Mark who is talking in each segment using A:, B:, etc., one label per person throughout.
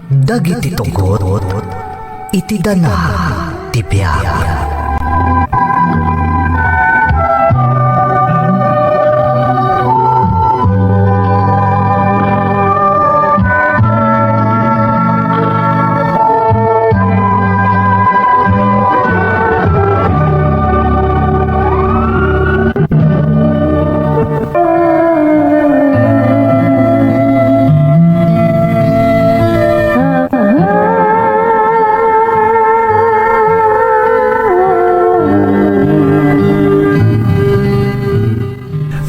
A: Dagiti tugot, iti danam ti biag.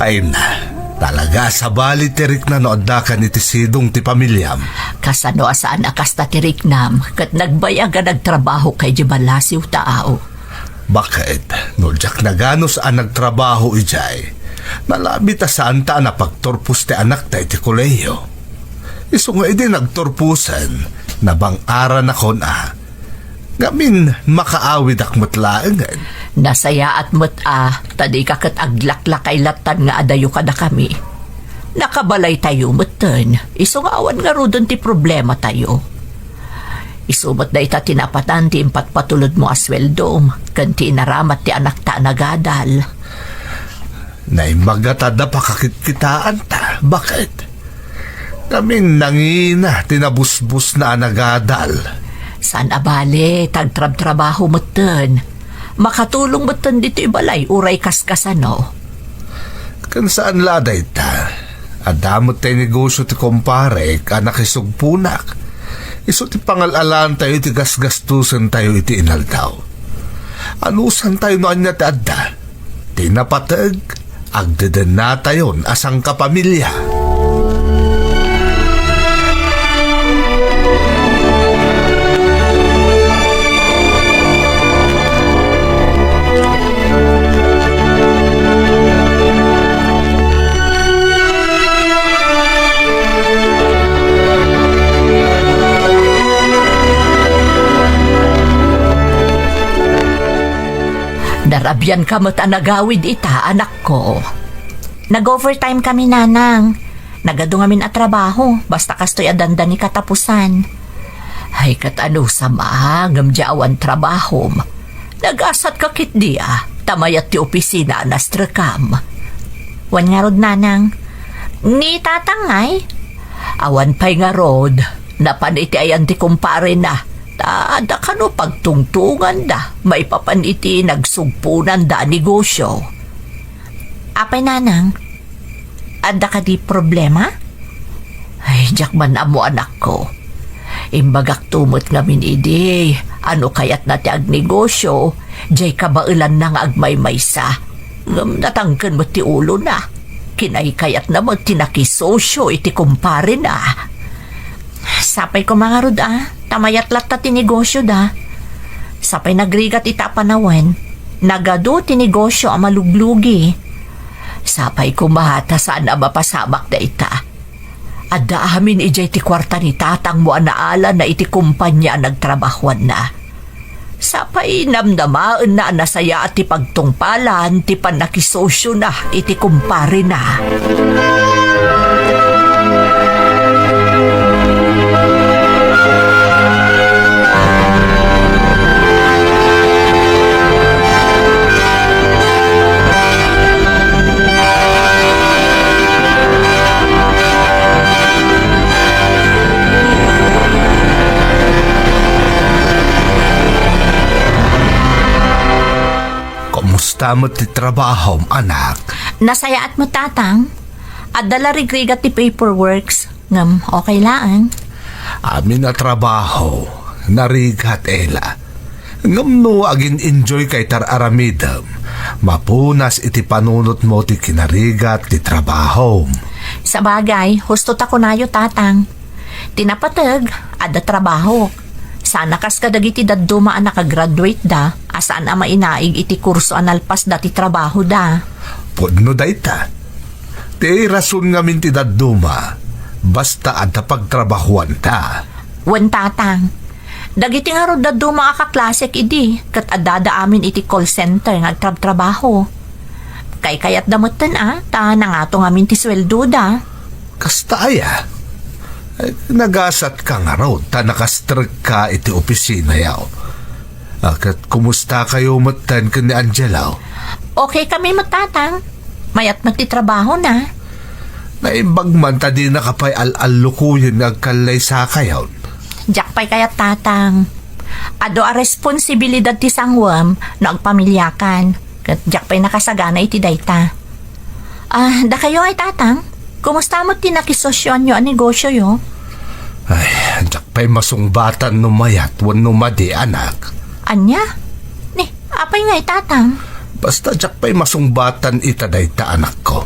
B: Ay na, talaga sa bali tirik na noodda ka ni Tisidong ti pamilyam.
C: Kasano asaan akas ta tiriknam, kat nagbayag ka nagtrabaho kay Jibalasiw tao.
B: Bakit? Nodyak na ganos ang nagtrabaho ijay. Nalabi ta saan ta na pagtorpus ti anak ta iti koleyo. Iso nga iti nagtorpusan, nabang ara na kon gamin makaawid akmatlaangan.
C: Nasaya at tadi kakat aglaklakay latan nga adayo ka na kami. Nakabalay tayo matan, iso nga awan nga rodon ti problema tayo. Isumat da ita tinapatan ti impat patulod mo asweldom, kanti inaramat ti anak ta nagadal.
B: Naimagatada pa kakitkitaan ta, bakit? Kaming nangina tinabusbus na nagadal.
C: San abale, tagtrab-trabaho matan. Makatulong matan dito ibalay, uray kaskasano.
B: Kan saan laday ta? Adamot tayo negosyo ti kumpare, anak isugpunak. Iso ti pangalalaan tayo ti gasgastusan tayo iti inaldaw. Anusan tayo noan niya ti adda? Tinapatag, agdadan na tayon asang kapamilya.
C: Darabyan ka mo't nagawid ita, anak ko.
D: Nag-overtime kami, nanang. Nagado ngamin at trabaho, basta kastoy adandan ni katapusan.
C: Ay katano sa maangam diawan trabaho. Nagasat ka kit dia, tamayat ti opisina anastrakam.
D: Wan nga rod, nanang. Ni tatangay.
C: Awan pa'y nga rod, napaniti ayan ti kumpare na. Da kano pagtungtungan da, may papaniti nagsugpunan da negosyo.
D: Apay, nanang, adda ka di problema?
C: Ay, jak man amo anak ko. Imbagak tumot ngamin idi, ano kayat na ti agnegosyo, jay kabailan na nga agmay-maysa. Natangkan mo ti ulo na, kinay kayat na mo tinakisosyo iti kumpare na.
D: Sapay ko mga rod, tamayat latta tinegosyo da. Sapay nagrigat ita panawan, nagado tinegosyo ang maluglugi.
C: Sapay ko mahata saan na mapasabak na ita. Adda amin ijay ti kwarta ni tatang mo anaala na iti kumpanya nagtrabahuan na. Sapay namnamaan na nasaya at ti pagtungpalan ti panakisosyo na iti kumpare na.
B: Kumusta mo ti trabaho, anak?
D: Nasaya at mo, tatang. At dala rigrigat ti paperworks. Ngam, okay lang.
B: Amin na trabaho, narigat ela. Ngam no agin enjoy kay tararamidam. Mapunas iti panunot mo ti kinarigat ti trabaho.
D: Sa bagay, husto ta ko nayo, tatang. Tinapatag, ada trabaho. Sana kas kadagiti dadduma ang nakagraduate da, asaan ang mainaig iti kurso analpas dati trabaho da.
B: Pudno da ita. Ti rason nga min ti dadduma, basta adda pagtrabahuan ta.
D: Wen, tatang. Dagiti nga ro dadduma akaklasek idi, kat adada amin iti call center nga trabaho. Kay kayat damutan ta nangato ngamin ti sweldo da.
B: Kasta aya. Ay, nagasat ka nga raw, ta nakastrag ka iti opisina yaw. Akat kumusta kayo matan ka ni Angela?
D: Okay kami matatang. Mayat magtitrabaho na.
B: Naimbag man ta di nakapay al-alukuyin nagkalay sa kayaw.
D: Diyak pa'y kaya tatang. Ado a responsibilidad ti sangwam na agpamilyakan. Kat diyak pa'y nakasagana iti dayta. Da kayo ay tatang? Kumusta mo tinakisosyon nyo ang negosyo yo?
B: Ay, jak pa'y masungbatan numayat wan numadi anak.
D: Anya? Ni, apay nga tatang?
B: Basta jak pa'y masungbatan itaday ta anak ko.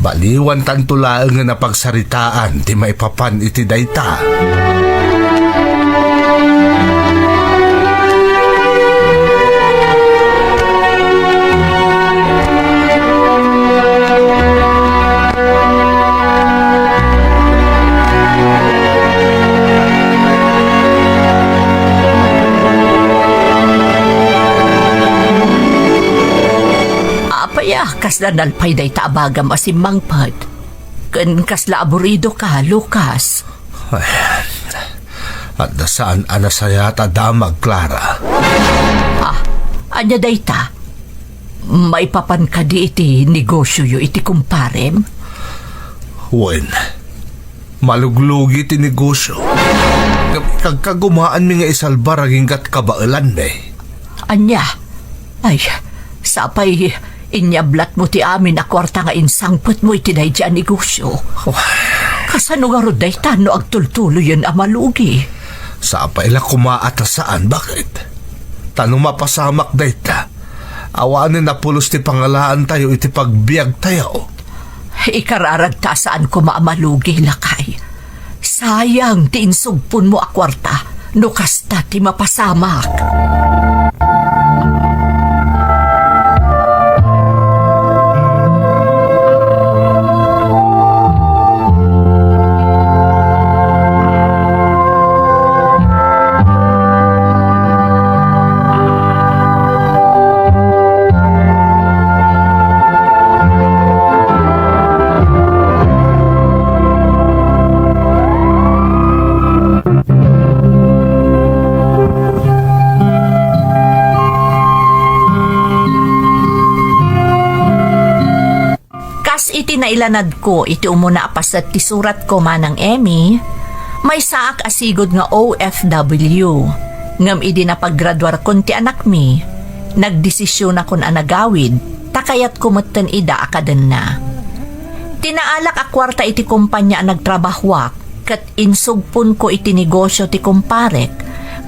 B: Baliwan tantulaang nga napagsaritaan ti maipapan iti dayta.
C: Kas na nalpay day taabagam asimang pad. Kan kas la aburido ka, Lucas.
B: Ay, at nasaan anasaya ta damag, Clara?
C: Anya day ta? Maipapan ka di iti negosyo yo iti kumparem?
B: Wen, maluglugi ti negosyo. Kagkagumaan mi nga isalbar aging gat kabailan eh.
C: Anya? Ay, sapay inyablat mo ti amin na kwarta nga insangpot mo iti day dyan negosyo. Kasano nga roday tano agtultuloy yun amalugi?
B: Sa paila kumaatasaan, bakit? Tanong mapasamak day ta. Awanin na pulos ti pangalaan tayo iti pagbiag tayo.
C: Ikararag ta saan ko maamalugi, lakay. Sayang ti insugpon mo a kwarta, no kasta ti mapasamak.
D: Iti nailanad ko, iti umuna apas at tisurat ko manang Emmy, may saak asigod nga OFW. Ngam idi na paggraduar kon ti anak mi, nagdesisyon akon anagawid, takayat kumatan ida akaden na. Tinaalak a kwarta iti kumpanya nagtrabahwak, kat insugpon ko iti negosyo ti kumparek,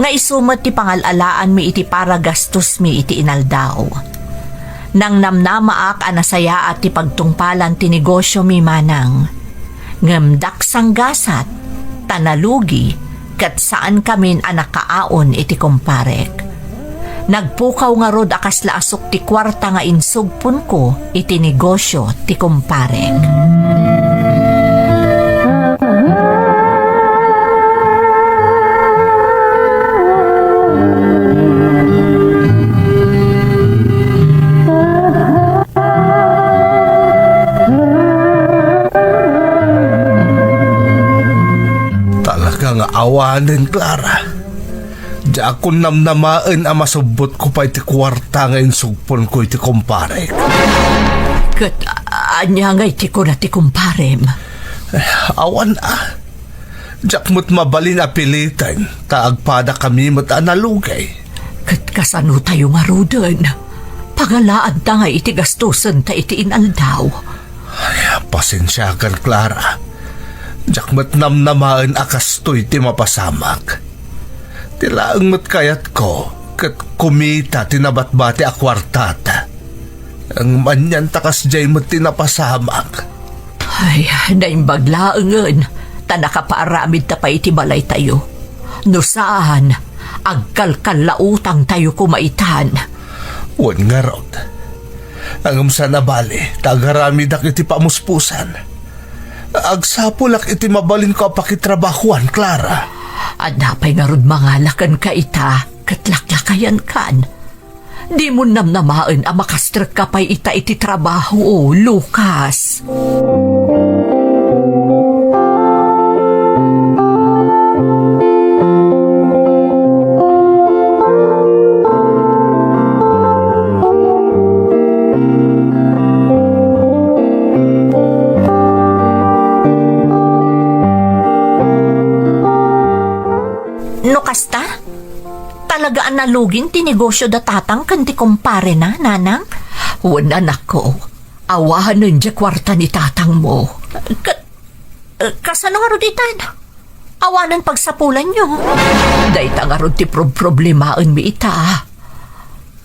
D: nga isumat ti pangalalaan mi iti para gastos mi iti inaldaw. Nang namnamaak anasaya at ti pagtungpalan ti negosyo mi manang. Ngamdak sanggasat, tanalugi, kat saan kamin anakaaon iti kumparek. Nagpukaw nga rod akas laasok ti kwarta nga insugpon ko iti negosyo ti kumparek.
B: Nga awanin, Clara. Di ako namnamaan ang masubot ko pa iti kwarta nga insugpon ko iti kumparek.
C: Kat anya nga iti ko na ti kumparem.
B: Awan Diyak mo't mabalin apilitan, taagpada kami mo't analugay.
C: Kat kasano tayo nga rudan. Pagalaan ta nga iti gastusan ta iti inaldaw.
B: Ay, pasensya kan, Clara. Diyak mo't namnamaan akastoy ti mapasamak. Tilaang mo't kayat ko, kat kumita tinabatbati a kwartata. Ang manyan takas jay mo't tinapasamak.
C: Ay, naimbaglaangan, tanakaparamid ta pa iti balay tayo. No saan, agkalkalautang tayo kumaitan.
B: Wan nga rod. Ang umsa na bali, tagaramid ak iti pamuspusan. Agsapulak iti mabalin ko pakitrabahuan, Clara.
C: At napay nga rod mangalakan ka ita, katlaklakayan kan. Di mo namnamaan ang makastrak ka pa'y ita iti trabaho, Lucas.
D: No kasta? Talagaan na lugin ti negosyo da tatang kan ti kumpare na, nanang?
C: Wala nako. Awahan nun dya kwarta ni tatang mo.
D: Kasano nga roditan? Awanan pagsapulan nyo.
C: Dahita nga ron ti problemaan mi ita.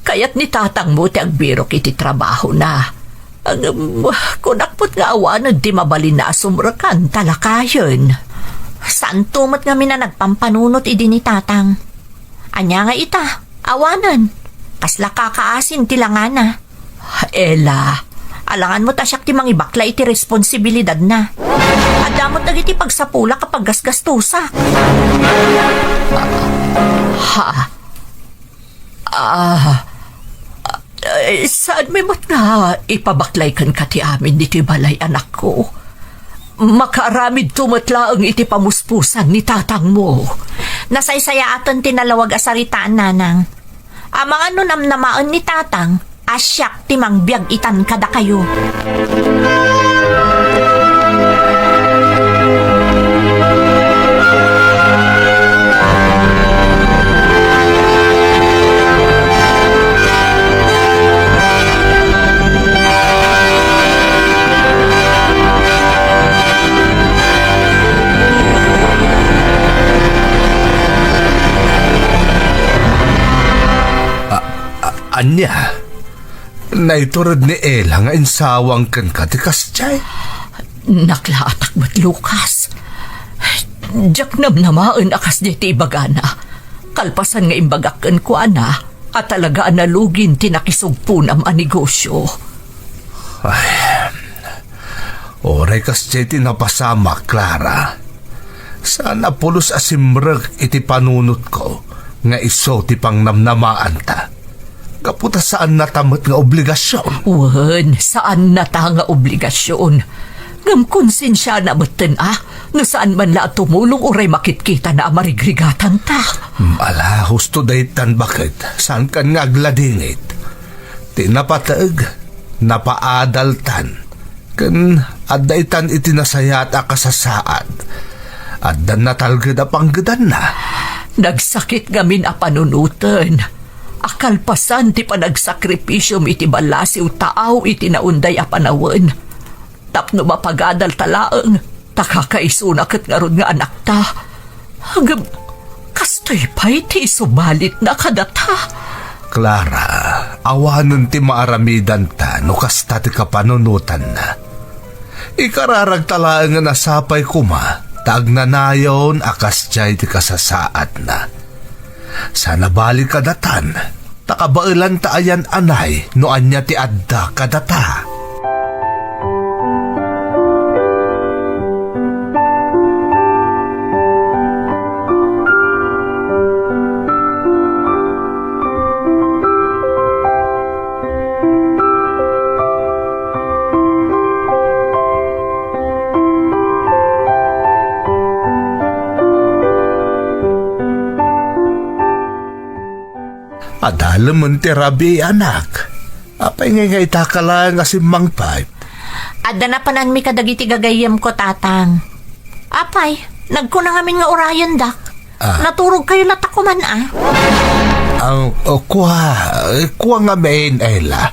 C: Kaya't ni tatang mo ti agbiro kiti trabaho na. Kunakpot nga awanan ti mabalin na asumrakan talakayon.
D: Saan tumat nga na nagpampanunot idi ni tatang? Anya nga ita, awanan. Kasla kakaasin tilangana.
C: Ela,
D: Alangan mo tasyak ti mangibakla iti responsibilidad na. Adamot dagiti pagsapula kapag gasgastusa.
C: Saan may mat nga ipabaklay kan ka ti amin dito balay anak ko? Makaramid tumatlaang iti pamuspusan ni tatang mo.
D: Nasaysaya aton tinalawag asaritaan, nanang. Amang ano namnamaan ni tatang, asyak timang biyag itan kada kayo.
B: Anya, naiturod ni Ella nga insawang kan katikas chay.
C: Naklaatak ba't Lucas? Diyak namnamaan akas di ti ibagana. Kalpasan nga imbagakan ko ana at talaga analugin tinakisugpunam a negosyo.
B: Oray kas chay tinapasama, Clara. Sana pulos asimrag iti panunot ko nga iso ti pang namnamaan ta. Kaputa saan natamot nga obligasyon?
C: Wan, saan nata nga obligasyon? Ngam konsensya na matan no saan man la tumulong oray makitkita na marigrigatan ta.
B: Ala, husto daytan bakit? Saan kan nga agladingit? Tinapatag, napaadaltan, kan adaytan itinasayat a kasasaad. Addan natalgad a panggadan na.
C: Nagsakit gamin a panunutan. Akalpasan ti panagsakripisyo iti balasiw taaw iti naunday a panawan. Tapno mapagadal talaang takakaisunakat nga ron nga anak ta. Hanggang kastoy pa'y ti subalit na kadata.
B: Clara, awanan ti maaramidan ta no kasta ti kapanunutan na. Ikararag talaan nga nasapay kuma, tagnanayon akas jay ti kasasaad na. Sana balik kadatan, takabailan taayan anay no anya ti adda kadata. Adalam mo ti rabi, anak. Apay nga itakala nga si Mang Pipe.
D: Adda na panan mi kadagiti gagayem ko, tatang. Apay, nagkunang amin nga orayan, dak. Naturog kayo latakuman,
B: Kuha nga main, Ella.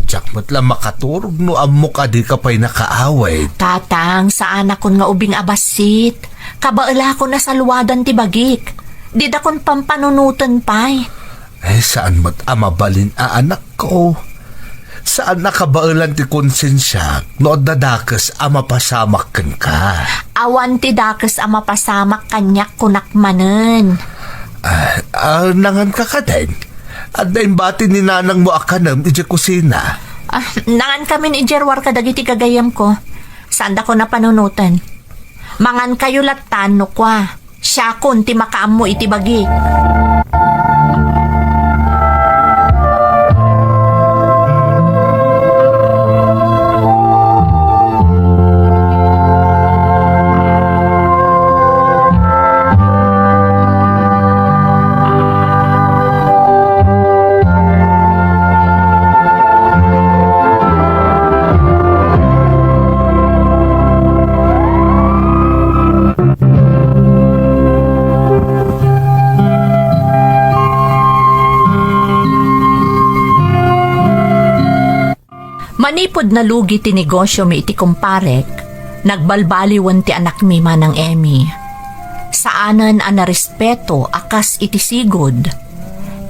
B: Jakmat lang makaturog no amok adi ka pa'y nakaaway.
D: Tatang, saan akon nga ubing abasit. Kabaala ko na sa luwadan ti bagik. Di da kon pampanunutan pa'y.
B: Saan mo't amabalin anak ko? Saan nakabailan ti konsensya no dadakas amapasamak kan ka?
D: Awan ti dakas amapasamak kanyak kunakmanen.
B: Nangan ka ka din? At bati ni nanang mo akanam iti kusina.
D: Nangan kami ni Jerwar kadagiti kagayam ko. Saan da ko na panunutan? Mangan kayo latan no kwa. Siya kun ti makaam mo iti bagi. Manipod na lugi ti negosyo mi iti kumparek, nagbalbaliwan ti anak mi manang Emmy. Saanan ang narespeto akas iti sigod.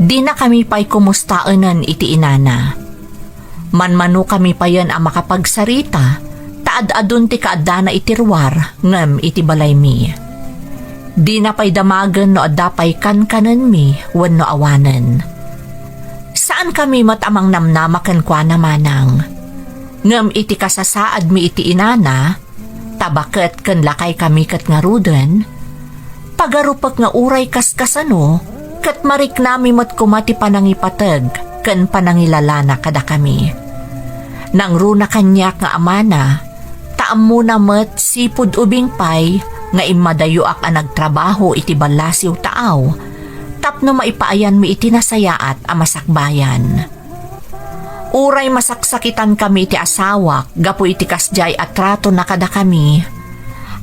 D: Di na kami pa'y kumustaanan iti inana. Manmano kami pa yan ang makapagsarita, taad-adun ti kaadana itirwar, ngam iti balay mi. Di na pa'y damagan no adapay kankanan mi, wenno awanan. Saan kami matamang namnamakan kwa na manang? Ngam iti kasasaad mi iti inana, tabaket ken lakay kami ket ngarudan, pagarupak nga uray kaskasano, ket marik nami mat kumati panangipateg, ken panangilalana kada kami. Nang runa kanyak nga amana, taam muna mat sipud ubing pay, nga imadayo ak ang nagtrabaho iti balasiw taaw, tapno maipaayan mi iti nasayaat a masakbayan. Uray masaksakitan kami ti asawak, gapu iti kasjay at trato na kada kami.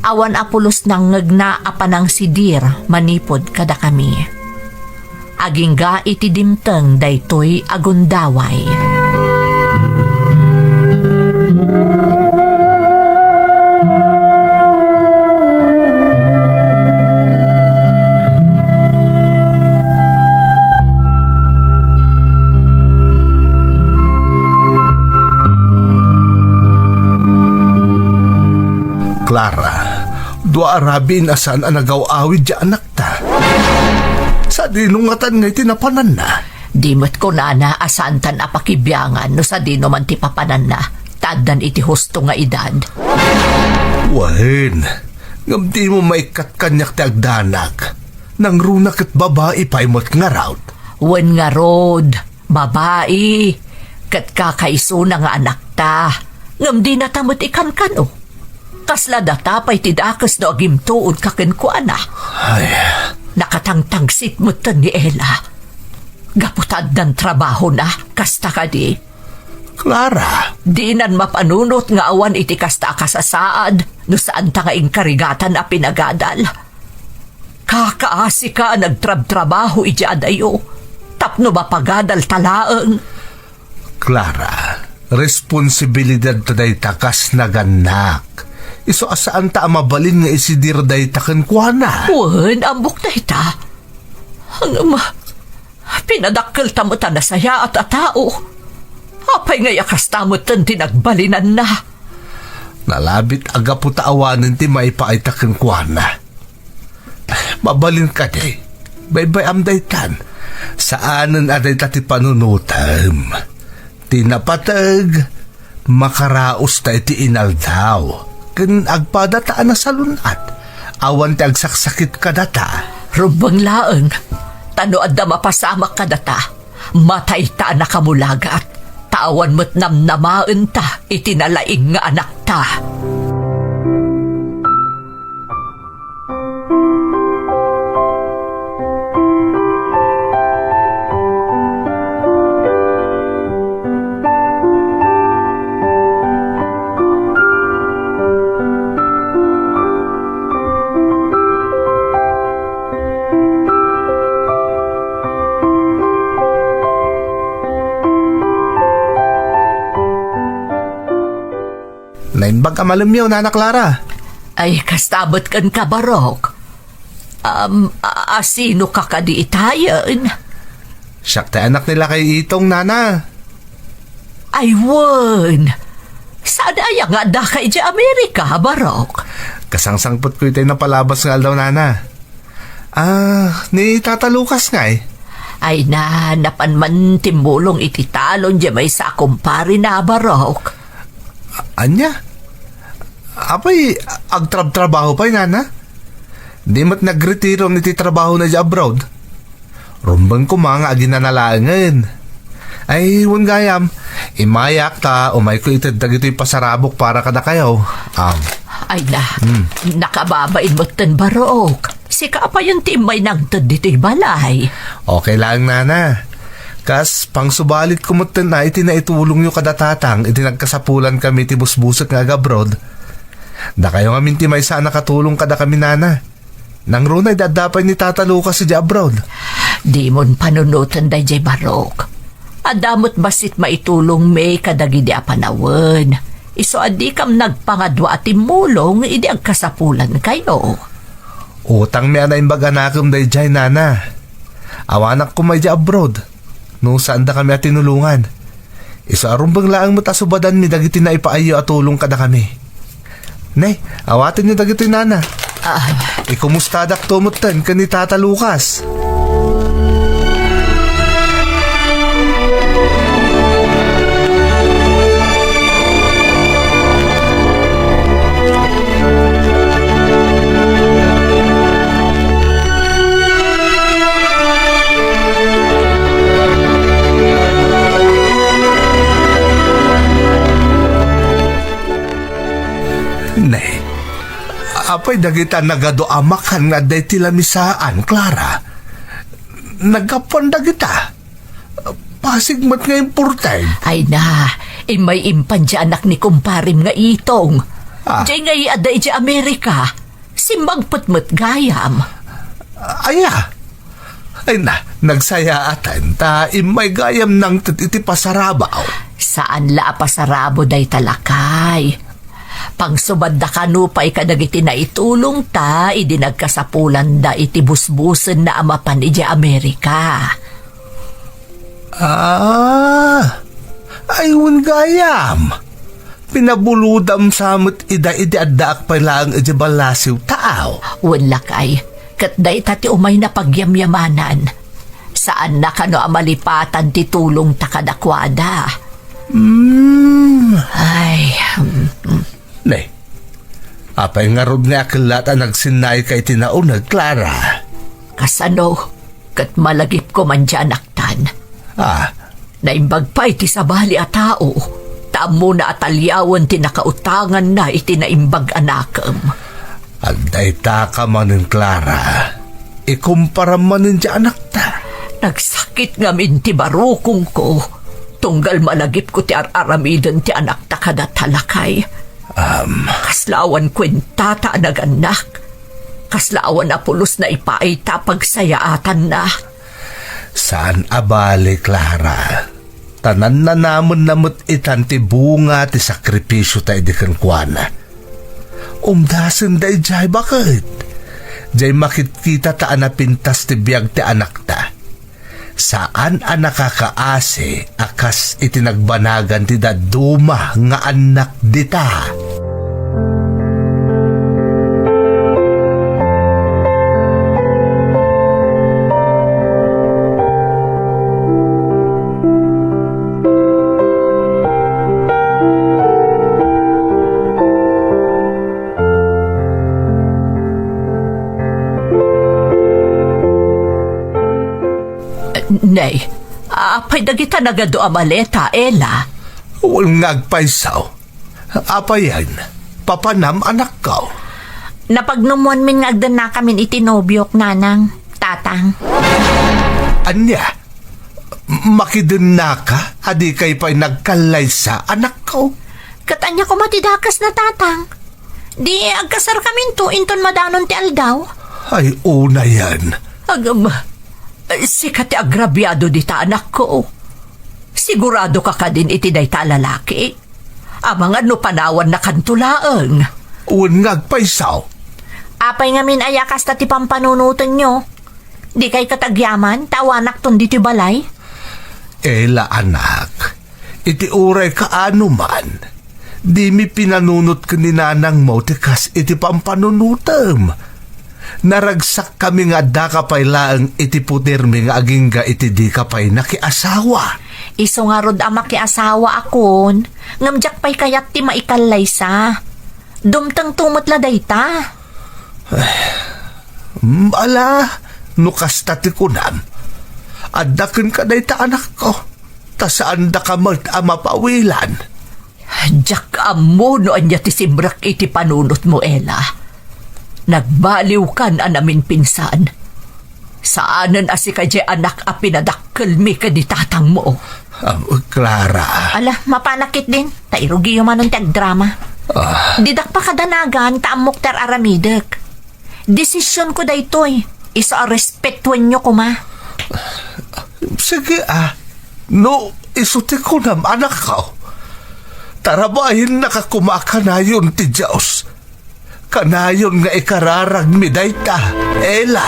D: Awan apulos ng ngagna apanang sidir, manipod kada kami. Agingga iti dimteng daytoy agundaway.
B: Clara, dua arabin asan ang nagaw-awid di anak ta. Sa dinungatan nga itinapanan na.
C: Di met ko nana asan tan apakibyangan no sa dino man ti papanan na. Taddan iti husto nga edad.
B: Wahin, ngam di mo maikat kanyak ti agdanak. Nang runak at babae pa imot nga raut.
C: Wen nga rod, babae, kat kakaiso na nga anak ta. Ngam di natamot ikan kano. Kasla data pa'y tidakas no agimtuod kakenkuana.
B: Ay,
C: Nakatangtangsit mo ta ni Ella. Gaputad ng trabaho na, kasta ka di.
B: Clara,
C: Di nan mapanunot nga awan iti kasta kasasaad no saan ta nga inkarigatan a pinagadal. Kakaasi ka nagtrab-trabaho iti adayo. Tapno ba pagadal talaang?
B: Clara, responsibilidad to day takas naganak. Iso asaan ta mabalin nga isidir day taken kuana.
C: Wen, ambok na ita. Ang pinadakkel tamo ta na saya at atao. Apay nga yakas tamo tan tinagbalinan na.
B: Nalabit aga po taawanan ti maipaay taken kuana. Mabalin ka day. Baybay amday tan. Saanan aday tati panunutam. Tinapatag. Makaraos ta iti inaldaw. Ken agpadataan na salunat. Awan ti agsaksakit ka data.
C: Rubang laeng. Tano adda mapasamak ka data. Matay ta na kamulagat. Tawan mo't namnamaen ta. Itinalaing nga anak ta.
B: Nainbag ka malamyaw, Nana Clara.
C: Ay, kastabot kan kabarok. Asino ka kadi itayan?
B: Siyak tayo anak nila kay Itong, Nana.
C: Ay, wen. Saan ay nga da kay di Amerika, barok?
B: Kasangsangpot ko ito'y napalabas nga daw, Nana. Ni Tata Lucas nga eh.
C: Ay na, napanman timbulong ititalon di may sa kumpari na, barok.
B: Anya? Apay, agtrab-trabaho pa'y, Nana? Di mat nagretiro niti trabaho na di abroad. Rumbang ko mga aginanalangan. Ay, wan gayam. Imayak ta, umay ko itad dagito'y pasarabok para kada kayo.
C: Ay na, nakababain mo tan barok. Sika pa yung timay nagtad dito'y balay.
B: Okay lang, Nana. Kas, pang subalit kumutan na iti na itulong nyo kada tatang, iti nagkasapulan kami ti busbusat nga abroad. Da kayo nga minti may sana katulong kada kami, Nana. Nang runay dadapay ni Tata Lucas si abroad.
C: Di mon panunutan day jay barok. Adamot basit maitulong may kadagi di apanawan. Iso adi kam nagpangadwa at imulong, idi ang kasapulan kayo.
B: Utang mi anay baganakam day jay nana. Awanak ko may di abroad. No saan da kami at tinulungan. Iso arumbang laang mo tasubadan mi dagiti na ipaayo at tulong kada kami. Nay, awatin niyo dagiti nana. Ikumustadak tumutan ka ni Tata Lucas. Nay, apay dagita nagadoamakan nga day tilamisaan, Clara. Nagkapon dagita. Pasigmat nga imported.
C: Ay na, may impan di anak ni kumparim nga itong. Di nga iaday di Amerika. Simbang putmut gayam.
B: Aya. Ay na, nagsayaan ta imay gayam ng iti pasarabaw.
C: Saan la pasarabo day talakay? Pangsubad da kanupay kadagiti na itulong ta, idi nagkasapulan da iti busbusen na amapan iti Amerika.
B: Ayun gayam. Pinabuludam samot ida addaak pa lang iti balasiw tao.
C: Wala kay, katday tati umay na pagyamyamanan. Saan na kano amalipatan ti tulong ta kadakwada? Ay,
B: Nay, apay nga rod nga akilata nagsinay kay tinaunag, Clara.
C: kasano, kat malagip ko man dyan aktan. Naimbag pa iti sabali a tao. Tamo na atalyawan ti nakautangan na iti naimbag anakam.
B: Agday ta ka manin, Clara. Ikumpara manin dyan anak ta.
C: Nagsakit nga min ti barukong ko. Tunggal malagip ko ti araramidan ti anak ta kada talakay. Kaslawan kwentata naganak. Kaslawan apulos na ipaita pagsayaatan na.
B: Saan abali, Clara? Tanan na namon namot itan ti bunga ti sakripisyo tayo di kankwana. Umdasin day jay bakit? Jay makikita ta anapintas ti biyag ti anak ta. Saan ang nakakaase akas itinagbanagan ti daduma nga anak dita?
C: Nay, apay dagita nagado amaleta, Ella.
B: Ngagpaysaw. Apayan, papanam anak ko.
D: Napagnumuan min nga agdan na kamin itinobyok nanang, tatang.
B: Anya, makidun na ka, adi kay pa'y nagkalay sa anak ko.
D: Katanya ko matidakas na tatang. Di agkasar kamin to inton madanon ti aldaw.
B: Ay, una yan.
C: Agam, sikat ti agrabyado di ta anak ko. Sigurado ka ka din iti day ta lalaki. Amang ano panawan na kantulaang.
B: Ngagpaysaw.
D: Apay nga min ayakas ta ti pampanunutan nyo. Di kay katagyaman, tawanak ton di ti balay.
B: Ela anak, iti uray ka ano man. Di mi pinanunot ka ni nanang mo tikas iti pampanunutam. Naragsak kami nga da kapay laang iti putirmi nga aging ga iti di kapay nakiasawa.
D: Iso nga rod ama ki asawa akon. Ngamjak pa'y kayat ti maikalay sa. Dumtang tumot la dayta.
B: Ala, nukas tati kunam. Adakin ka dayta anak ko. Tasaan da ka mapawilan.
C: Diyak amo no anya ti simbrak iti panunot mo, Ella. Nagbaliw kan anamin pinsan. Saanan asi ka di anak a pinadakkel mi ka di tatang mo.
B: Clara.
D: Ala, mapanakit din. Tairugi yung manong tag-drama. Didak pa kadanagan taamok tar aramidek. Desisyon ko daytoy. Isa respetuan nyo kuma.
B: Sige No, isuti ko nam anak ko. Tarabahin nakakumakanayon ti Diyos. Kanayon nga ikararag mi dayta, Ela.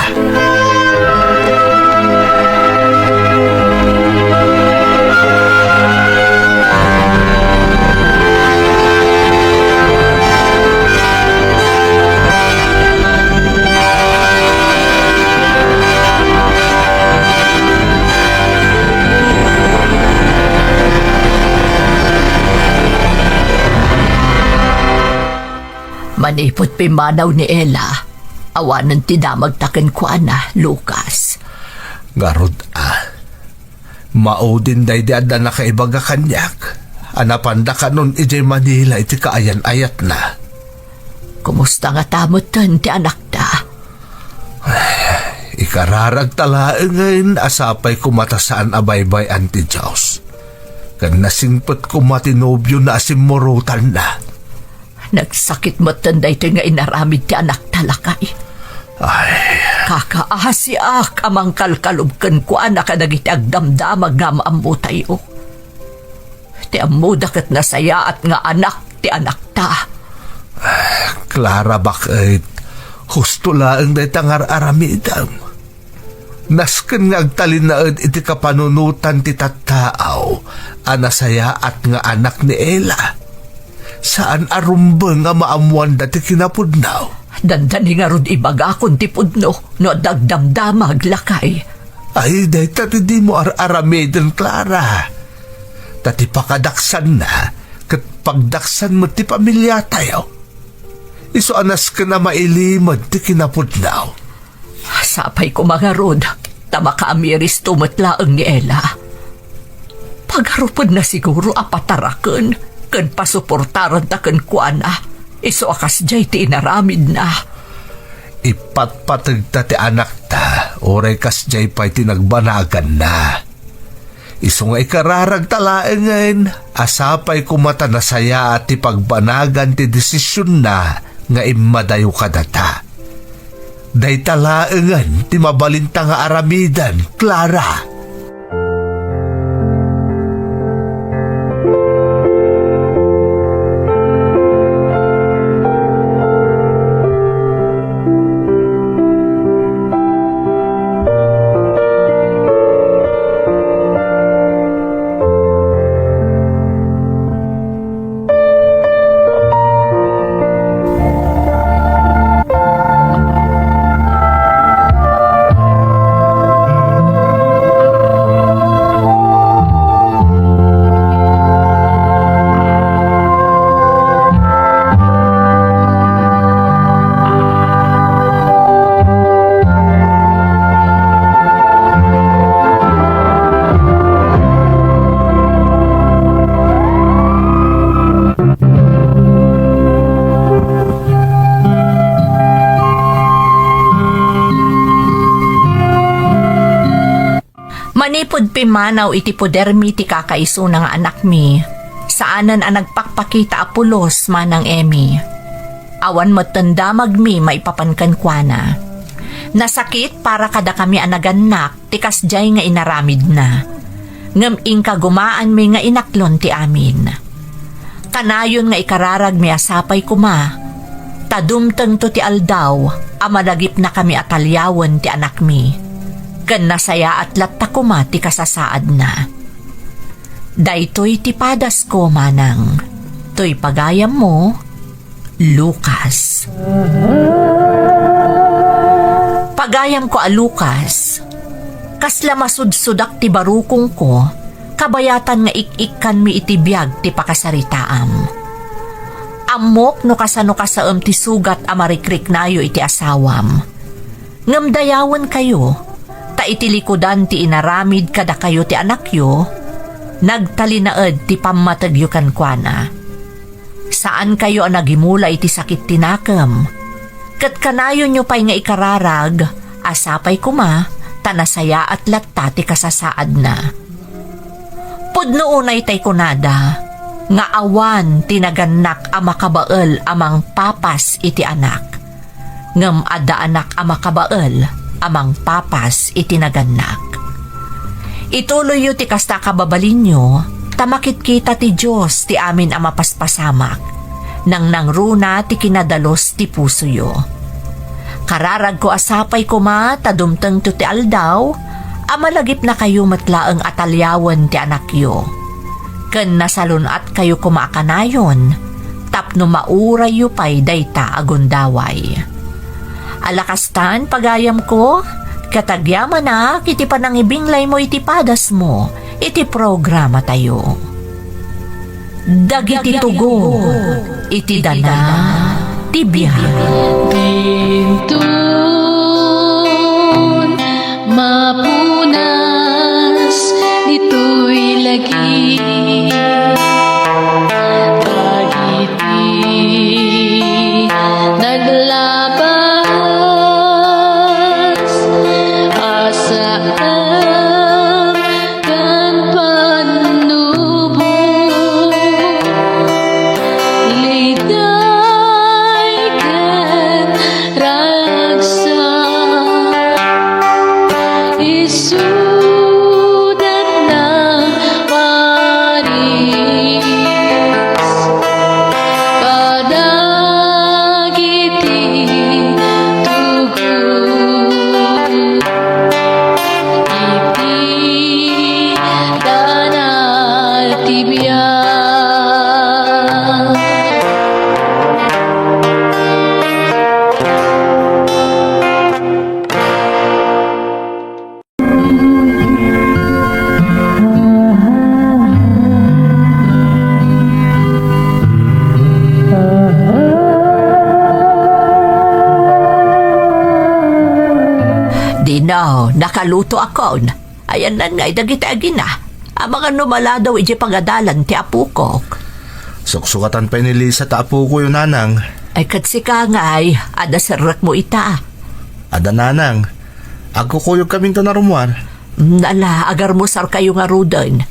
C: Manipot pimanaw ni Ella. Awanan ti damag taken ko ana, Lucas.
B: Garod maudin day di adda nakaibaga kanyak. Anapanda ka nun ijay Manila iti kaayan-ayat na.
C: Kumusta nga tamot tan ti anak ta?
B: Ikararag talaang ngayon asapay kumatasaan abaybay anti Diyos. Kan nasingpot kumatinobyo na asimurutan na.
C: Nagsakit mo tanday ito nga inaramid ti anak talakay.
B: Ay,
C: Kakaasiak amang kalkalubkan ko anak kadagiti agdamdamag nga maambutay o. Ti amudakat na saya at nga anak ti anak ta.
B: Clara bakit husto laang day tangar aramidam. Nasken nga agtalin na iti kapanunutan ti tattaaw anasaya at nga anak ni Ella. Saan arumbeng nga maamuan dati kinapudnaw?
C: Dandani nga rod ibaga kung tipudno no dagdamdamag lakay.
B: Ay, day tati di mo aramidin, Clara. Tati pakadaksan na, kat pagdaksan mo ti pamilya tayo. Iso anas ka na mailimod ti kinapudnaw.
C: Sapay ko mga rod, tama ka amiris tumatlaang ni Ella. Pagharupod na siguro apatarakan. Kan pasuportaran ta kan kuana, iso akas jay ti inaramid na.
B: Ipatpatag ta ti anak ta, oray kas jay pa'y tinagbanagan na. Iso nga ikararag talaeng ngayon, asapay kumata na saya at ti pagbanagan ti desisyon na nga imadayo kadata. Day talaengan ti mabalinta nga aramidan, Clara.
D: Manipod pimanaw iti podermi ti kakaiso ng anak mi. Saanan ang nagpakpakita apulos manang emi. Awan matandamag mi maipapankan kwa na. Nasakit para kada kami anaganak ti kasjay nga inaramid na. Ngam ingka gumaan mi nga inaklon ti amin. Kanayon nga ikararag mi asapay kuma. Tadumteng to ti aldaw, amalagip na kami atalyawan ti anak mi. Kan nasaya at latta kuma ti kasasaad na. Daytoy ti padas ko manang. Toy pagayam mo, Lucas. Pagayam ko a Lucas. Kasla masudsudak ti barukong ko, kabayatan nga ik-ikkan mi iti biyag ti pakasaritaam. Amok no kasano kasaam ti sugat a marikrik nayo iti asawam. Ngamdayawan kayo, ta itilikudan ti inaramid kada kayo ti anakyo, nagtalinaed ti pamatagyo kan kuana. Saan kayo ang nagimula iti sakit tinakam? Kat kanayo nyo pa'y nga ikararag, asapay kuma, tanasaya at latta ti kasasaad na. Pudno unay tay kunada, nga awan tinaganak amakabael amang papas iti anak. Ngam ada anak amakabael amang papas iti naganak. Ituloy yu ti kasta kababalin nyo, tamakit kita ti Diyos ti amin ang mapaspasamak, nang nangruna ti kinadalos ti puso yu. Kararag ko asapay ko ma, tadumteng to ti aldaw, amalagip na kayo matlaang atalyawan ti anak yu. Ken nasalun at kayo kumakanayon, tapno mauray yu pa'y dayta agundaway. Alakastan pagayam ko, katagyaman na kiti panangibinglay mo iti padas mo, iti programa tayo. Dagiti tugo, iti dana, ti biyahe.
E: Bintun, mapunas, dito'y lagi. Dagiti, naglabas, asaan, kan panubo. Liday kan ragsak, isudat ng Paris. Kadagiti tugon, iti danal tibiyag.
C: Dinaw, nakaluto akon. Ayan nan nga'y dagiti agina. Ang mga numaladaw iji pagadalan ti apukok.
B: Suksukatan pa ni Lisa ta apo ko yung nanang.
C: Ay katsi ka nga'y, ada serak mo ita.
B: Ada nanang. Agkukuyog kaming to na rumuan.
C: Nala, agar mo sar kayo nga rudan.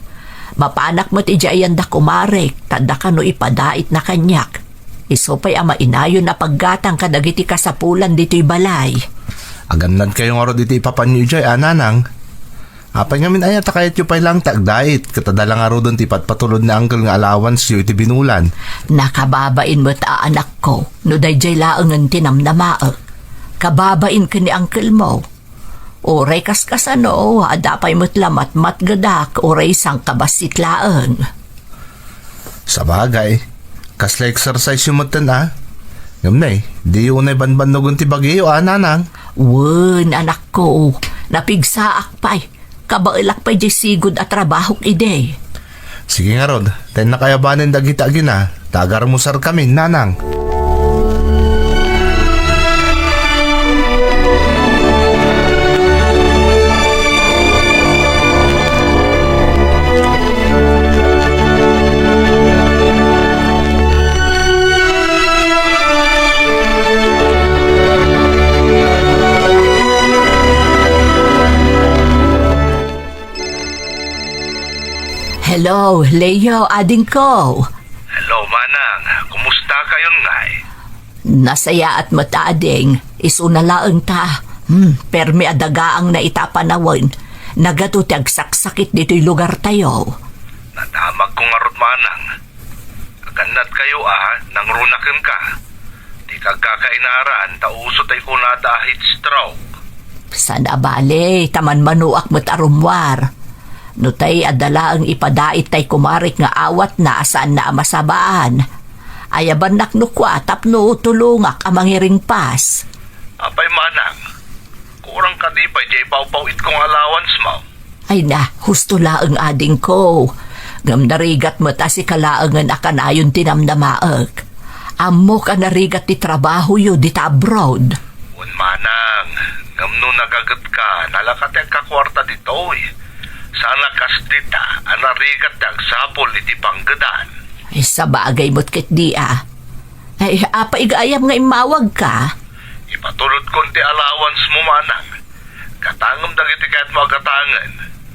C: Mapanak mo ti jayan da kumarek, tanda ka no ipadait na kanyak. Isopay ama inayon na paggatang kadagiti kasapulan dito'y balay.
B: Aganlan kayo nga ro dito ipapanyo jay, nanang. Apay ngamin ayata kayat yu pa'y lang tagdait. Katadala nga ro doon tipat patulod na angkel nga allowance yu iti binulan.
C: Nakababain mo't anak ko, no day jay laangan tinamnamaak. Kababain ka ni angkel mo. Oray kaskasano, adapay mo't lamat matgadak, oray sang kabasitlaan.
B: Sa bagay, kasla exercise yung matan Ngamnay, di yun ay banbanugon ti bagyo, nanang.
C: Wen, anak ko, napigsaak pa'y. Kabailak pa'y jay sigod at trabahok ide.
B: Sige nga rod, tayo na kayabanin dagita gina. Tagar mo sar kami, nanang.
C: Hello, Leo, ading ko.
B: Hello, manang. Kumusta kayon ngay?
C: Nasaya at matading, isunalaang ta. Permi adagaang na itapanawan. Nagatutag saksakit dito'y lugar tayo.
B: Nadamag ko nga rod, manang. Aganat kayo nangrunakin ka. Di kagkakainaran, tauso tayo ko na dahit stroke.
C: Sana bale, taman manuak mo't arumwar. No tay adala ang ipadait tay kumarik nga awat na asaan na amasabaan. Ayaban naknukwa tapno tulungak amang iring pas.
B: Apay manang, kurang ka di pa jay pawpawit kong allowance mo.
C: Ay na, husto laang ading ko. Ngam narigat mo ta si kalaangan akanayon tinamnamaag. Amo ka narigat ti trabaho yu dita abroad.
B: Un manang, ngam no nagagat ka, nalakateng kakwarta dito Sana kasdita, anarigat ang sapol iti panggadan.
C: Ay sa bagay mo't kit di Ay apa igayam nga imawag ka?
B: Ipatulot konti allowance mo manang. Katangom dagiti kahit magatangan.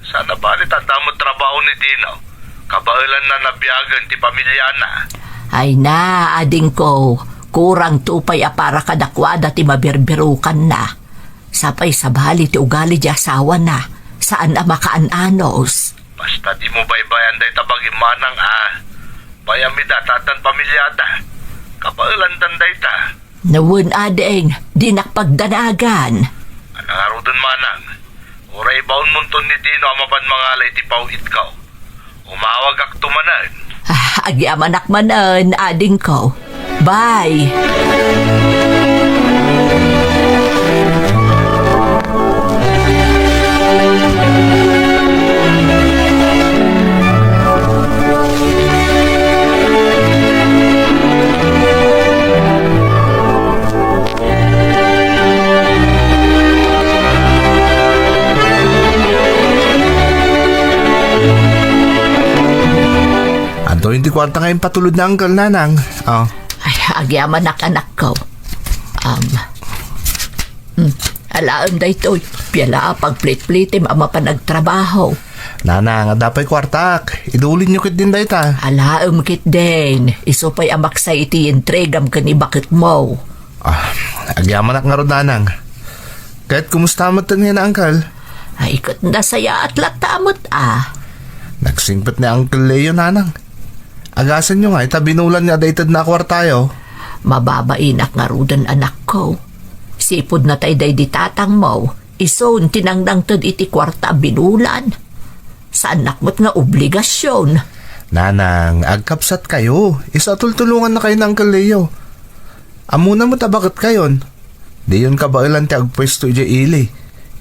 B: Sana balit ang damot trabaho ni Dino. Kabailan na nabiyagan ti pamilya na.
C: Ay na, ading ko. Kurang tupay para kadakwada ti mabirbirukan na. Sapay sa bali ti ugali di asawa na. Saan na makaanos?
B: Basta di mo baybayan day tabagin manang Bayamida tatan pamilyada. Kapailan tanday ta.
C: Nawun adeng, di nakpagdanagan.
B: Anangarudon manang. Uray baon munton ni Dino amapan mangalay ti pauit ka. Umawag ak tumanan.
C: Agyaman akmanan, ading ko. Bye!
B: Anto hindi kwarta ngayon patulod na Uncle Nanang.
C: Ay, agyaman anak ko. Alaan da ito'y, piyala pagplit-plitim ama pa nagtrabaho.
B: Nanang, dapay kwartak. Idulin nyo kit din day ta.
C: Alaam kit din, isupay amak sa iti entregam ka ni bakit mo.
B: Agyaman ak nga ron, Nanang. Kahit kumusta mo tan nga na, Uncle?
C: Ay, ikot na saya at latamot
B: Nagsingpit ni Uncle Leo, Nanang. Agasan nyo nga, itabinulan nga daytad na kwartayo.
C: Mababain ak nga rudan anak ko. Sipod na tay day di tatang mo, ison tinangdang tad iti kwarta binulan. Saan nakmot nga obligasyon?
B: Nanang, agkapsat kayo. Isatultulungan na kayo ng Uncle Leo. Amuna mo tabakit kayon. Di yun kabailan ti agpwesto ija ili.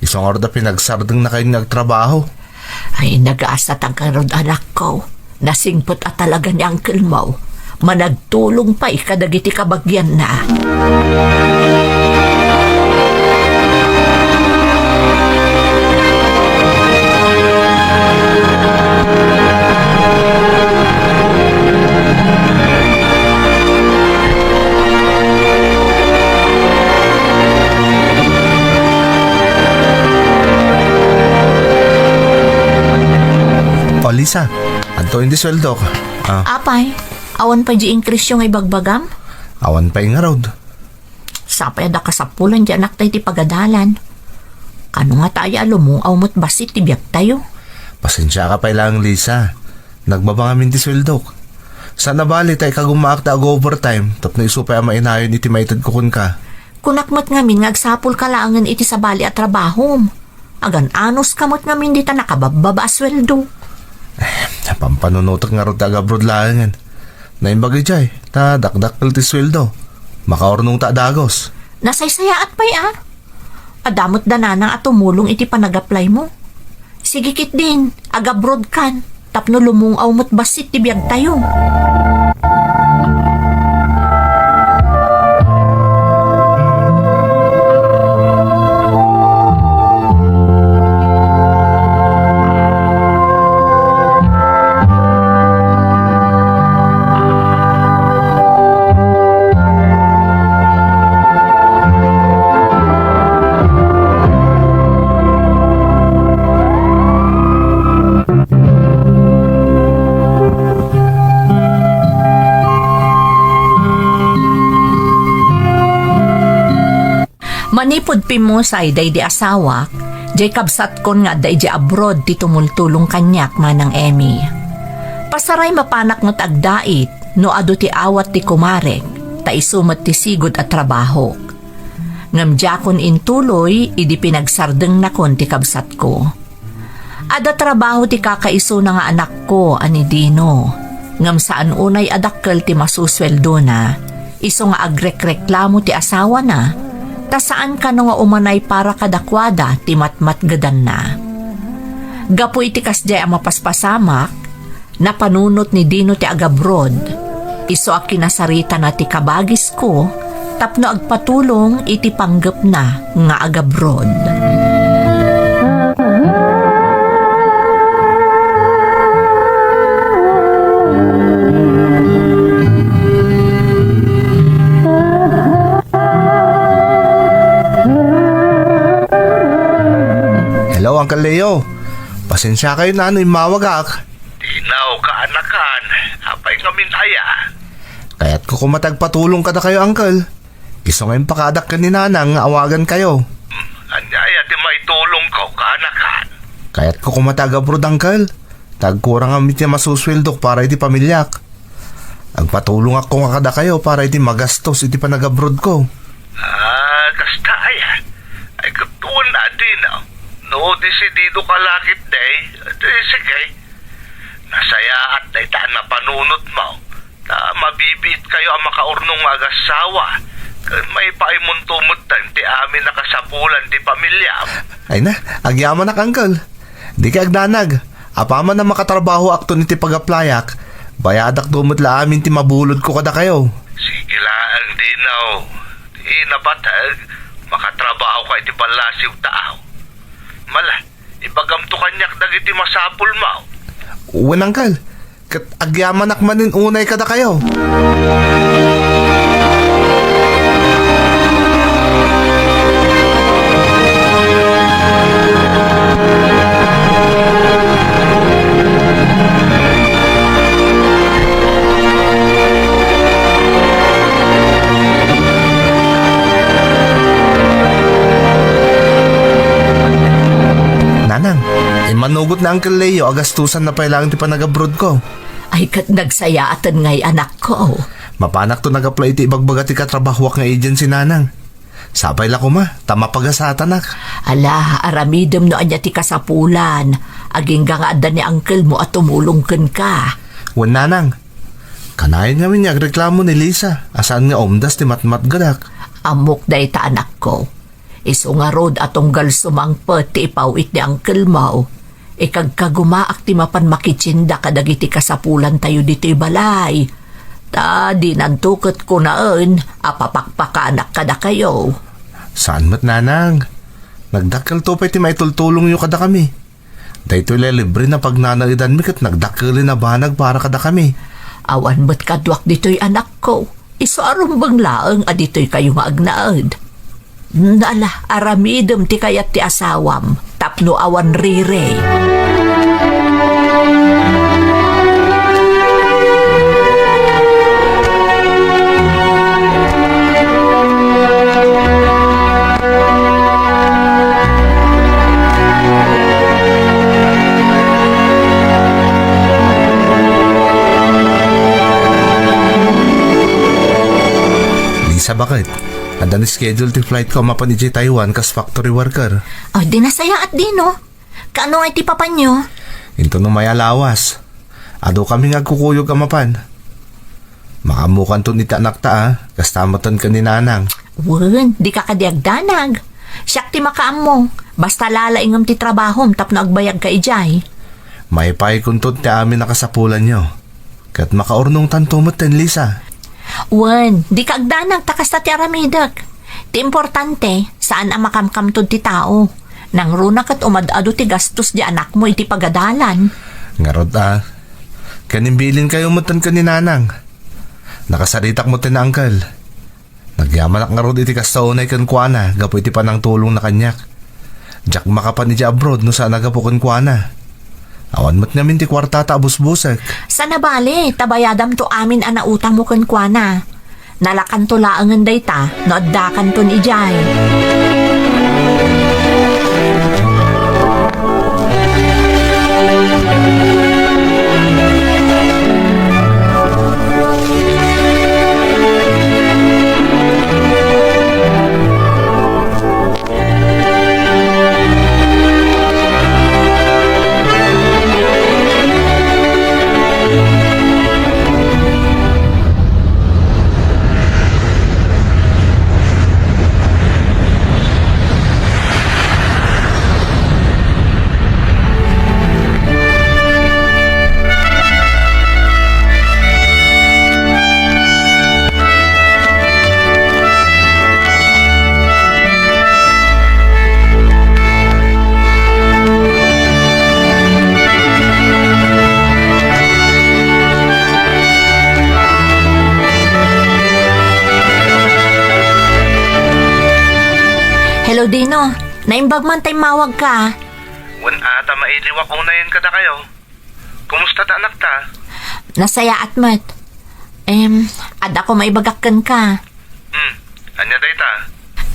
B: Isang orda pinagsardeng na kayo nagtrabaho.
C: Ay, nag-aasat ang karod anak ko. Nasingpot at talaga ni Uncle mo. Managtulong pa ikadagiti kabagyan na.
B: O Lisa, anto hindi sweldo ka.
D: Apay, awan pa di increase yung ibagbagam?
B: Awan pa yung road.
D: Sapay da kasapulan di anak tayo ti pagadalan. Kano nga tayo alumong awmot basit ti biyak tayo?
B: Pasensya ka pa ilang Lisa. Nagbabangamin ti sweldo. Sana bali tayo kagumaak ta overtime tapno isupay ang mainayon iti maitad kukun ka.
D: Kunakmat ngamin ngagsapul kalangan iti sa bali at trabahom. Agan anos kamot ngamin di ta nakabababa sweldo.
B: Pampanunutok nga ron taga-abroad langan. Naimbagay jay, ta dakdakkel ti sweldo. Makaornong ta dagos.
D: Nasaysayaat pa'y Adamot dananang at tumulong iti panag-apply mo. Sige kit din, agabroad kan. Tapno lumungaw mo't basit ti biyag tayo. Manipod pimusay day di asawa, jay kabsat kon nga day di abroad ti tumultulong kanyak manang Emmy. Pasaray mapanak no tagdait, no ado ti awat ti kumarek, ta isumat ti sigod at trabaho. Ngamdya kon intuloy, idi pinagsardeng na kon ti kabsat ko. Ada trabaho ti kakaiso na nga anak ko, ani Dino. Ngam saan unay adakkel ti masusweldo na, iso nga agrek-reklamo ti asawa na, ta saan ka nga umanay para kadakwada ti matmatgadan na. Gapo iti kasjay ang mapaspasamak, napanunot ni Dino ti agabroad, iso a kinasarita na ti kabagis ko, tapno agpatulong iti panggap na nga agabroad.
B: Hello, Uncle Leo. Pasensya kayo na ano'y mawagak.
F: Tinaw ka anakan, apay ngamin aya.
B: Kaya't ko kumatagpatulong ka na kayo, Uncle. Iso ngayon pakadak ka ni Nanang nga awagan kayo.
F: Anya aya ti may tulong ko ka anakan.
B: Kaya't ko kumatag-abroad, Uncle. Tagkurang amit niya masusweldo para iti pamilyak. Agpatulong ako nga kada kayo para iti magastos iti panag-abroad ko.
F: Kasta ay katuon na din, no, desidido ka lakit day, sige. Nasaya at day taan mapanunot mo, mabibit kayo ang makaurnong agasawa. May paimuntumot ti amin nakasapulan ti pamilya.
B: Ay na, agyaman na, Uncle. Di ka agdanag. Apaman na makatrabaho akto ni ti pag-aplayak, bayadak dumot la amin ti mabulod ko kada kayo.
F: Sige lang din, Di nabatag, makatrabaho ka iti balasiw tao. Mala, ibagam to kanyak dagiti masapul mo.
B: Uwan, Uncle. Kat agyaman akmanin unay kada kayo. Nanang, manugot na Uncle Leo, agastusan na pailangan ti panag-abroad ko.
C: Ay kat nagsayaatan ngay anak ko.
B: Mapanak to nag-apply ti ibagbaga ti katrabahwak nga agency, Nanang. Sapay la ko tama pagasatanak.
C: Ala, aramidem no anya ti kasapulan. Aging gangada ni uncle mo at tumulongken ka.
B: Wan, Nanang. Kanayan nga minyag reklamo ni Lisa. Asaan nga omdas ti matmat gadak.
C: Amok day ta anak ko. Iso nga rod atong galsumang ti ipawit ni uncle mo. Ikagkagumaak ti mapan makitsinda kadagiti kasapulan tayo dito'y balay. Ta di nantukot ko naan, apapakpakanak kada kayo.
B: Saan mat, Nanang? Nagdakkel to pa iti maitultulong yu kada kami. Dahito libre na pagnanaidan mi kat nagdakkel na banag para kada kami.
C: Awan mo't kadwak dito'y anak ko. Iso arumbang laang adito'y kayo nga agnaad. Nala, aramidem ti kayat ti asawam. Tapno awan rire.
B: Lisa, bakit? Ada ni schedule ti flight ko mapan iti Taiwan kas factory worker.
D: Oh, di nasaya at di, no? Kaano ay ti papa nyo?
B: Into no may alawas. Ado kami nga kukuyog amapan. Makamukan to ni anak ta, kas tamatan ka ni Nanang.
D: Wen, di ka kadiagdanag. Siyak ti makaam mo. Basta lalaingam ti trabahom tapno agbayag ka ijay.
B: May pay kuntot ti amin nakasapulan nyo. Kat makaurnong tantumot ten, Lisa.
D: Wen, di ka agdanag takas ta ti aramidak. Ti importante, saan ang makamkamtod ti tao. Nang runak at umadado ti gastos di anak mo iti pagadalan.
B: Ngarot kanimbilin kayo mutan ka ni Nanang. Nakasaritak mo tin Uncle. Nagyamanak nga rod iti kastaunay kan kuana, gapo iti panang tulong na kanyak. Jack makapan iti abroad no saan nagapukon kuana. Awan mo't namin ti kwarta ta abus-busek.
D: Sana bale, tabayadam to amin ana utang mo kenkwana. Nalakan to laangan dayta, no addakan ton ijay. Hello, Dino. Naimbag man tay mawag ka.
F: Wan ata mailiwak unayin kada kayo. Kumusta ta anak ta?
D: Nasaya at mat. Ada ko maibagakan ka.
F: Anya day ta?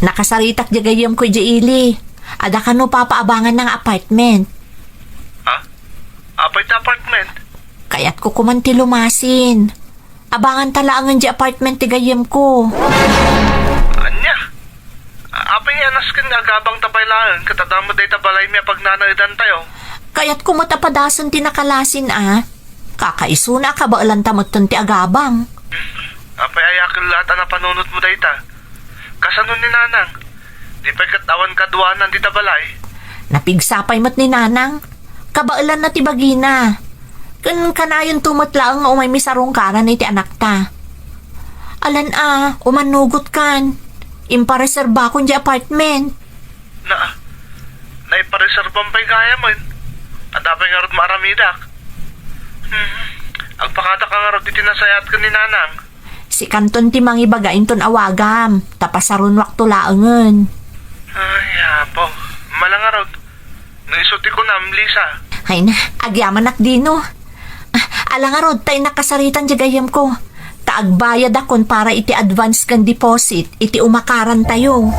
D: Nakasaritak di gayam ko di ili. Ada ka no papaabangan ng apartment.
F: Apay ta apartment.
D: Kaya't ko kumanti lumasin. Abangan talaangan di apartment ti gayem ko.
F: Anya? Apay nga naskin nga gabang tabaylaan katadamo day tabalay miya pag nanaidan tayo.
D: Kaya't ko matapadasan ti nakalasin Kakaisuna ka ba alam tamot ti agabang?
F: Apay ayakil lahat na panunot mo day ta. Kasanon ni nanang? Di pa'y katawan kaduanan di tabalay.
D: Napigsapay mat ni nanang. Kabailan na ti bagina. Kan kanayon tumatlaang nga umay misarong karan iti anak ta. Alan umanugot kan. Impareserba kon di apartment.
F: Naipareserban pa'y gaya man. At apay nga rod maaramidak. Ang pakata ka nga rod iti nasayat ka ni nanang.
D: Si kanton ti mangibagain ton awagam. Tapasaron wakto laangan.
F: Ay, apo. Malang nga rod. Naisuti ko na, Lisa.
D: Ay na, agyaman ak dino. Alang nga rod, tayo nakasaritan di gayam ko. Taagbayad akon para iti advance kan deposit, iti umakaran tayo.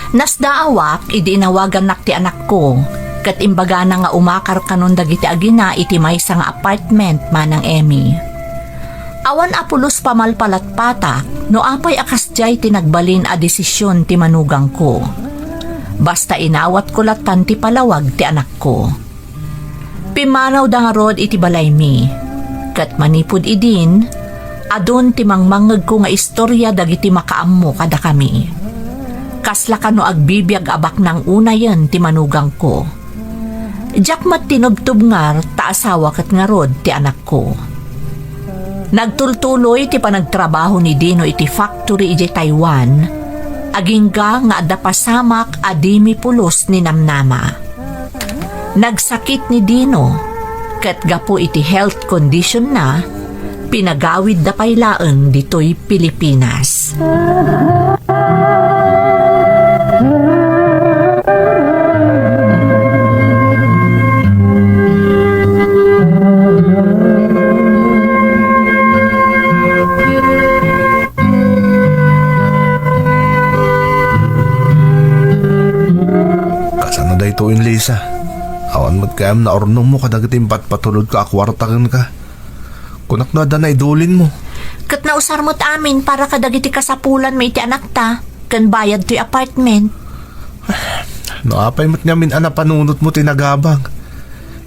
D: Nasdaawak, idinawagan nak ti anak ko. Kat imbaga na nga umakar kanon dagiti agina iti maysa nga apartment manang Emmy. Awan apulos pamalpalat patak, no apay akas jay tinagbalin a desisyon ti manugang ko. Basta inawat ko latan ti palawag ti anak ko. Pimanaw da nga rod iti balay mi. Kat manipod idin, adun ti mangmangeg ko nga istorya dagiti makaammo kada kami. Kasla kano agbibiyag abak ng una yan ti manugang ko. Diyak mat tinubtub ngar taasawa kat nga rod ti anak ko. Nagtultuloy ti panagtrabaho ni Dino iti factory iti Taiwan. Agingga nga adda pasamak adimi pulos ni namnama. Nagsakit ni Dino kat gapo iti health condition na pinagawid da paylaan ditoy Pilipinas.
B: Kasano day tuwin, Lisa? Awan magkayam na ornong mo kadagating patulod ka akwartakan ka. Kunak na danay dulin mo.
D: Kat nausar mo't amin para kadagiti kasapulan may iti anak ta, kan bayad ti apartment.
B: Naapay mo't ngamin ana panunot mo tinagabang.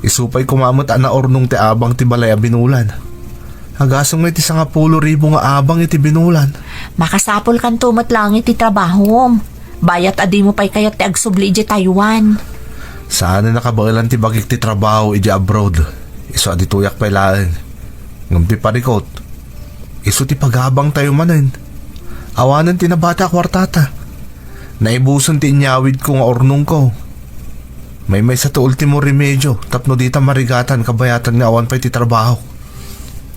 B: Isupay kumamot ana ornong ti abang ti balay a binulan. Hagasong may ti 10,000 nga abang iti binulan.
D: Makasapol kan tumat lang iti trabaho. Bayat adi mo pa'y kayat ti agsubli iti Taiwan.
B: Saan na nakabailan ti bagik ti trabaho iti abroad. Iso adi tuyak pa'y laeng. Ngam ti parikot. Iso ti pagabang tayo manin. Awanan ti nabata kwartata. Naibuson ti inyawid ko nga ornong ko. May sa to ultimo remedyo. Tapno dita marigatan kabayatan nga awan pa'y ti trabaho.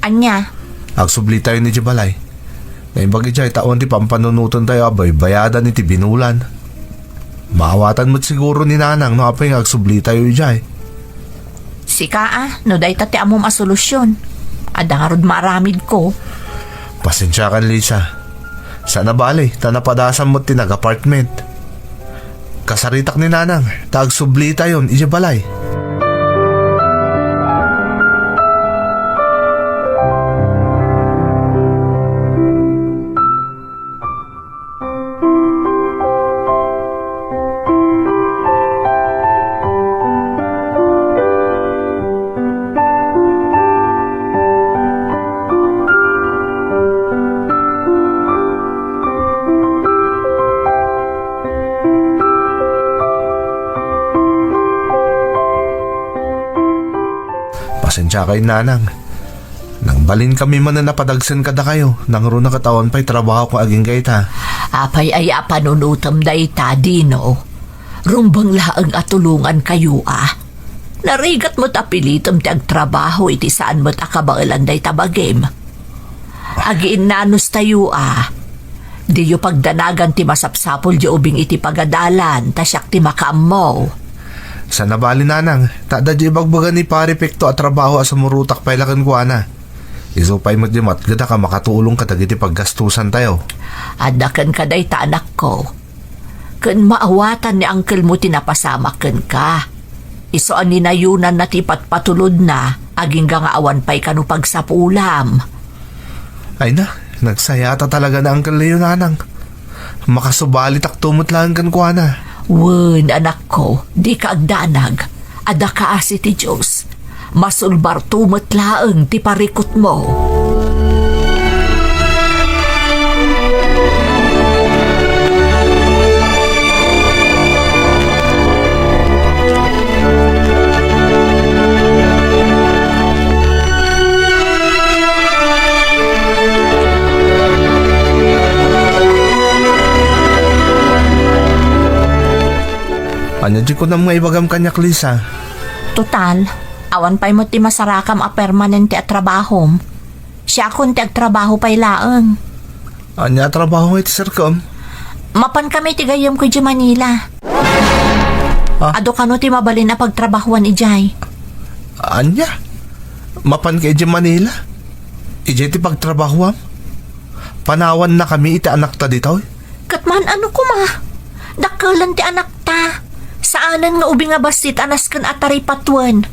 D: Anya?
B: Agsubli tayo ni Jibalay. Naimbagi jay taon ti pampanunutan tayo abay bayadan iti binulan. Maawatan mo't siguro ni nanang no apay nga agsubli tayo jay.
D: Sika no day tati amom a solusyon. Ada nga rod maaramid ko.
B: Pasensya kan, Lisa. Sana bali, tanapadasan mo't tinag-apartment. Kasaritak ni nanang, tagsubli tayo iti balay. Pasensya kay nanang. Nang balin kami man na napadagsan kada kayo, nang ro na katawan pa'y trabaho ko aging gayta.
C: Apay ay panunutam dayta, Dino. Rumbang laang atulungan kayo Narigat mo't apilitom ti agtrabaho iti saan mo't akabailan dayta bagim. Agiin nanos tayo Di yu pagdanagan ti masapsapol di ubing iti pagadalan, tasyak ti makaamaw.
B: Sa nabali nanang, tada di bagbagan ni pare pekto at trabaho sa murutak pailakan ko Isupay mo di mat, gada ka makatulong ka tagiti paggastusan tayo.
C: Adakan ka dayta anak ko. Kun maawatan ni uncle mo tinapasamakan ka. Iso ang ninayunan na tipat patulod na, aging nga awan pa'y kanupag sa pulam.
B: Ay na, nagsayata talaga na Uncle Leo nanang. Makasubali taktumot lang kan ko
C: Wen, anak ko, di ka agdanag. Ada ka asi ti Diyos. Masulbar tumot laeng ti parikot mo.
B: Anya di ko na mga ibagam kanyak, Lisa.
D: Total, awan pa'y mo ti masarakam a permanente at trabahom. Siya kun ti agtrabaho pa'y laeng.
B: Anya trabaho nga iti sirkom?
D: Mapan kami ti gayam ko di Manila. Ado kano ti mabalin na pagtrabahuan ijay.
B: Anya? Mapan ka iti Manila? Iti ti pagtrabahuam? Panawan na kami iti anak ta dito?
D: Katman ano ko ma? Dakalan ti anak ta. Saanan nga ubi nga basit anas kan atari patuan.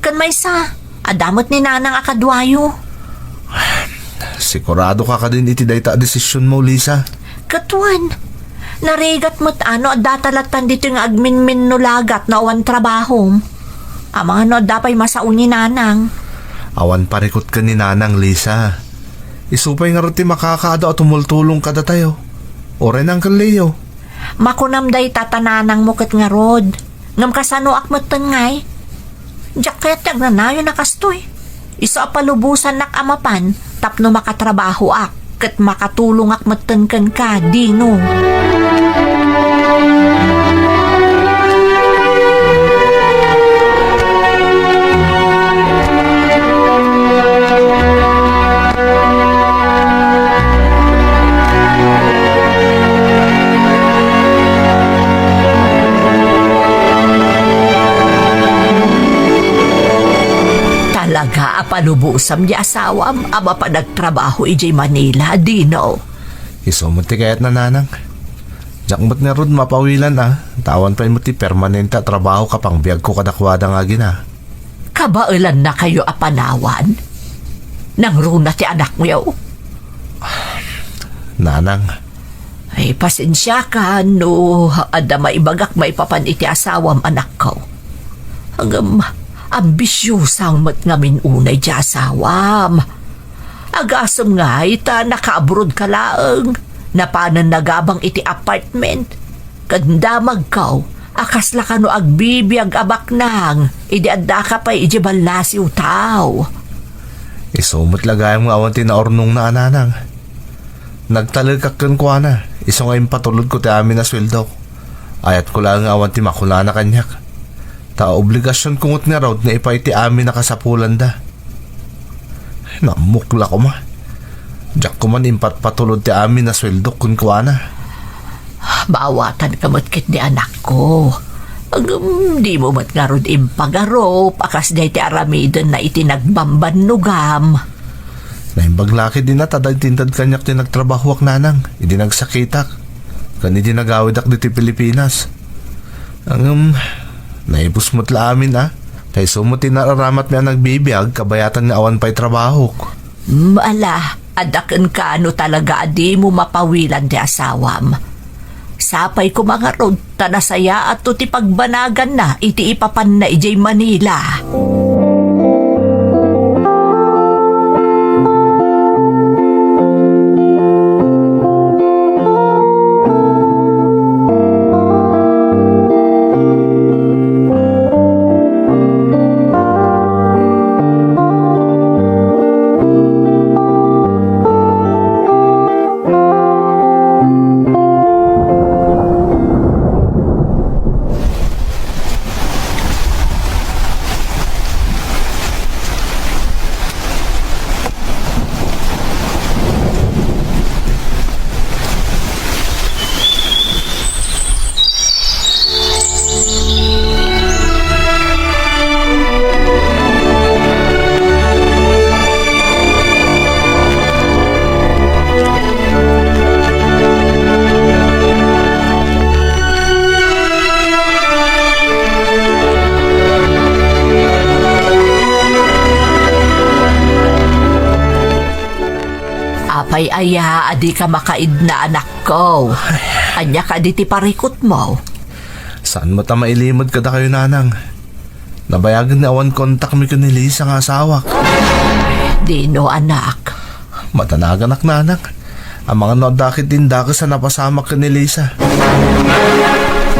D: Kan may sa, adamot ni nanang akadwayo.
B: Sigurado ka ka din iti dayta desisyon mo, Lisa.
D: Katuan, narigat mo't datalatan dito nga agminmin no lagat na awan trabaho. Amang dapay masauni nanang.
B: Awan parikot ka ni nanang, Lisa. Isupay nga roti makakaada o tumultulong kada tayo. O rin ang Leo.
D: Makunam day tatananang mo kat nga rod. Ngam kasano akmat tangay. Jaket tag na nayo nakastoy. Iso apalubusan nak amapan, tapno makatrabaho kat makatulong akmat tangkan ka, Dino.
C: Talaga apalubusam di asawam aba pa nagtrabaho ijay Manila, Dino.
B: Isumot ti kayat na nanang. Diyak mo't nga rod mapawilan Tawan pa mo ti permanente at trabaho kapang biyag ko kadakwada nga gina.
C: Kabailan na kayo apanawan? Nang runa ti anak mo yaw?
B: Nanang.
C: Ay, pasensya ka, no. Ada maibagak maipapan iti asawam anak ko. Hanggang ambisyusang mat ngamin unay di asawam. Agasam nga ita naka-abroad ka laeng. Napanan nagabang iti apartment. Kandamag kaw, akasla ka no agbibiyag abak nang. Idi adda ka pa iji balasiw tao.
B: Isumot lagay mo awan tinaornong na ananang. Nagtalag kan ko Iso ngayon patulod ko ti amin na sweldo. Ayat ko lang awan ti makula na kanyak. Ta obligasyon kungot nga raw na ipay ti amin nakasapulan da. Namukla ko Diyak ko man impat patulod ti amin na sweldo kun kuana.
C: Bawatan ka matkit di anak ko. Di mo mat nga ron impagarop, akas day ti aramiden na iti nagbambanugam.
B: Naimbaglaki din na taday tintad kanyak ti nagtrabaho ak nanang. Idi nagsakitak. Kani di nagawidak di ti Pilipinas. Naibus mo't la amin Kay sumuti nararamat mi ang nagbibiyag kabayatan nga awan pa'y trabaho.
C: Ala, adakan ka ano talaga di mo mapawilan di asawam. Sapay ko mga rod, tanasaya at ti pagbanagan na iti ipapan na ijay Manila. Apay aya, adi ka makaid na anak ko. Anya ka di ti parikot mo.
B: Saan mo ta mailimod kada kayo, nanang? Nabayagan na awan kontak mi ko ni Lisa nga asawak.
C: Dino anak.
B: Matanagan ak, nanang. Ang mga nodakit din dako sa napasamak ko ni Lisa.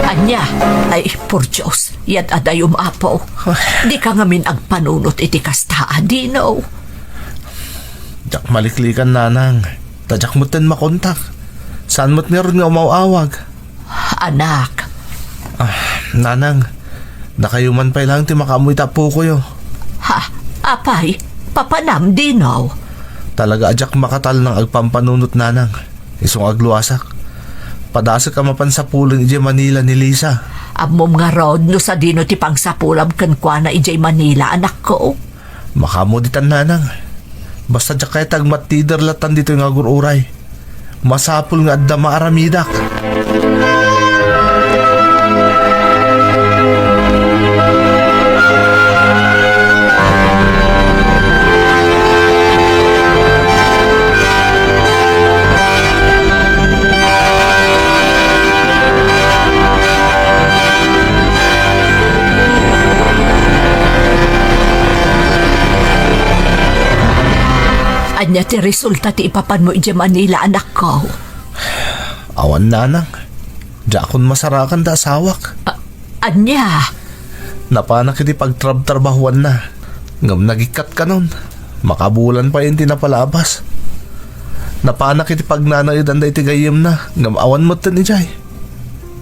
C: Anya, ay por Diyos, yad aday umapaw. Di ka ngamin ang panunot iti kastaan, Dino.
B: Jak maliklikan, nanang. Tadyak mo ten makontak. Saan mo't meron nga umawawag?
C: Anak,
B: Nanang, nakayuman pa lang ti makamoy tapo ko yo.
C: ha, apay, papanam, Dino.
B: Talaga adyak makatal ng agpampanunot, nanang. Isong agluwasak. Padasa ka mapan sa pulong ije Manila ni Lisa.
C: Amom nga rod no sa Dino ti pangsapulam kan kwa na ijay Manila, anak ko.
B: Makamuditan, nanang. Basta dyak kaya tagmatider latan dito yung agururay. Masapul nga adda maaramidak.
C: Anya ti resulta ti ipapan mo ije Manila, anak ko.
B: Awan, nanang. Diyakon masarakan da asawak.
C: Anya,
B: Napanak iti pagtrab-trabahuan na. Ngam nagikat ka nun. Makabulan pa yun tinapalabas. Napanak iti pagnanayodan da iti gayem na. Ngam awan mo tan ijay.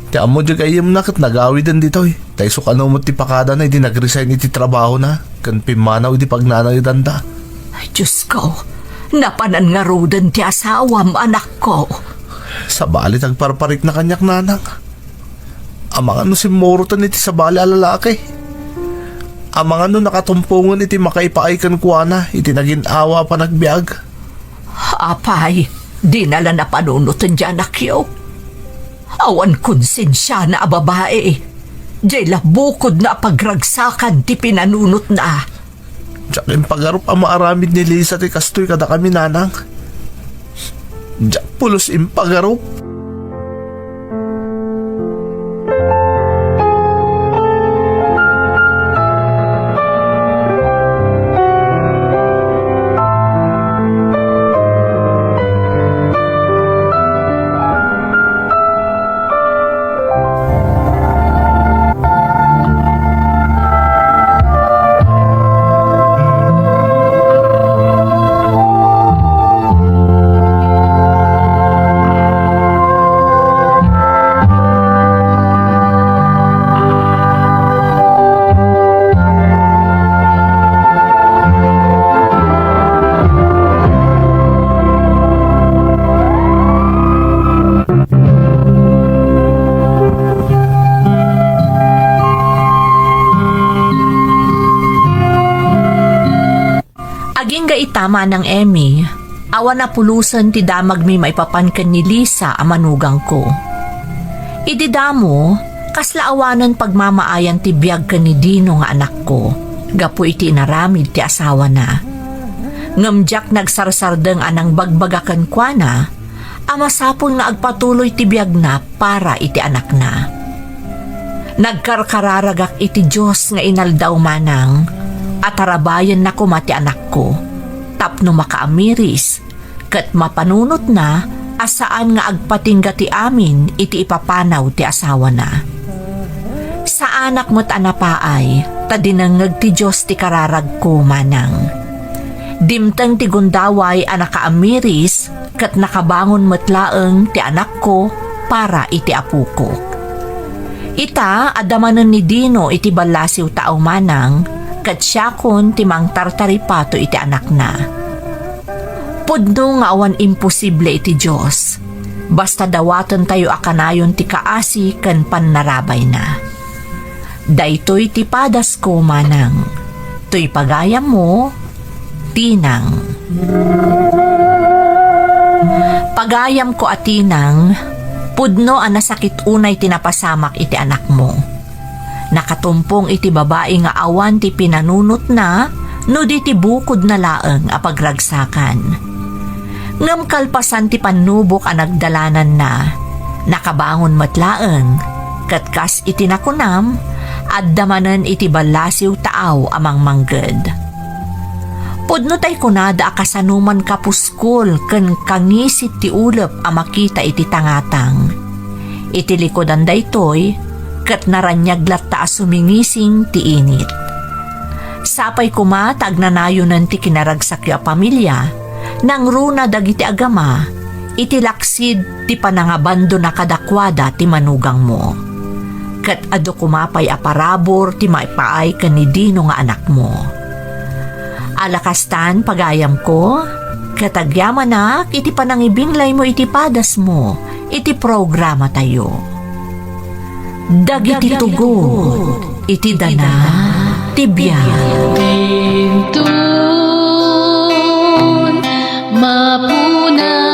B: Ti amo di gayem na kat nagawi din dito eh. Tay sukano mo ti pakada na iti nag-resign iti trabaho na. Kan pimanaw iti pagnanayodan da.
C: ay Diyos ko, napanan nga rodan ti asawam, anak ko.
B: Sa bali tagparparik na kanyak, nanang. Amang ano si Morotan iti sa bali alalaki. Amang ano nakatumpungan iti makaipaikan kuana iti naginawa pa nagbiag.
C: Apay, di nala na panunutan dyan, akyo. Awan konsensya na babae. Diyla bukod na pagragsakan ti pinanunot na.
B: Diyak yung pagarup ang maaramid ni Lisa ti kastoy kada kami, nanang. Diyak pulos yung pagarup.
D: Aging gaitama ng Emmy, awan na pulusan ti damag mi maipapankan ni Lisa ang manugang ko. Ididamo, kasla awanan pagmamaayan ti biyag ka ni Dino nga anak ko, gapu iti naramid ti asawa na. Ngamjak nagsarsardeng anang bagbagakan kwa na, amasapol nga agpatuloy ti biyag na para iti anak na. Nagkarkararagak iti Diyos nga inaldaw manang, at harabayan na kumati anak ko, tapno makaamiris, kat mapanunot na, asaan nga agpatingga ti amin, iti ipapanaw ti asawa na. Sa anak mo't anapaay, tadinangag ti Diyos ti kararag ko manang. Dimtang ti gundaway anak kaamiris, kat nakabangon mo't laeng ti anak ko, para iti apo ko. Ita, adamanan ni Dino iti balasiw tao manang, kat siya kon timang tartaripato iti anak na. Pudno nga awan imposible iti Diyos. Basta dawatan tayo akanayon ti kaasi kan pannarabay na. Daytoy ti padas ko manang. To'y pagayam mo, tinang. Pagayam ko atinang, pudno ang nasakit unay tinapasamak iti anak mo. Nakatumpong iti babae nga awan ti pinanunot na, no di ti bukod na laeng a pagragsakan. Ngam kalpasan ti panubok ang nagdalanan na, nakabangon matlaeng, katkas itinakunam, at damanan iti balasiw taaw amang mangged. Pudno tay kunada akasanuman kapuskol ken kangisit ti ulep a makita iti tangatang. Iti likodan daytoy ket naranyaglat ta sumingising ti init. Sapay kuma tagnanayonan ti kinaragsak a pamilya nang runa dagiti agama iti laksid ti panangabando na kadakwada ti manugang mo. Ket adu kumapay a parabor ti maipaay ken ni Dino nga anak mo. Alakastan pagayam ko, katagyaman na iti panangibinglay mo iti padas mo, iti programa tayo. Dagiti tugod, iti dana, tibiyag.
E: Bintun, mapuna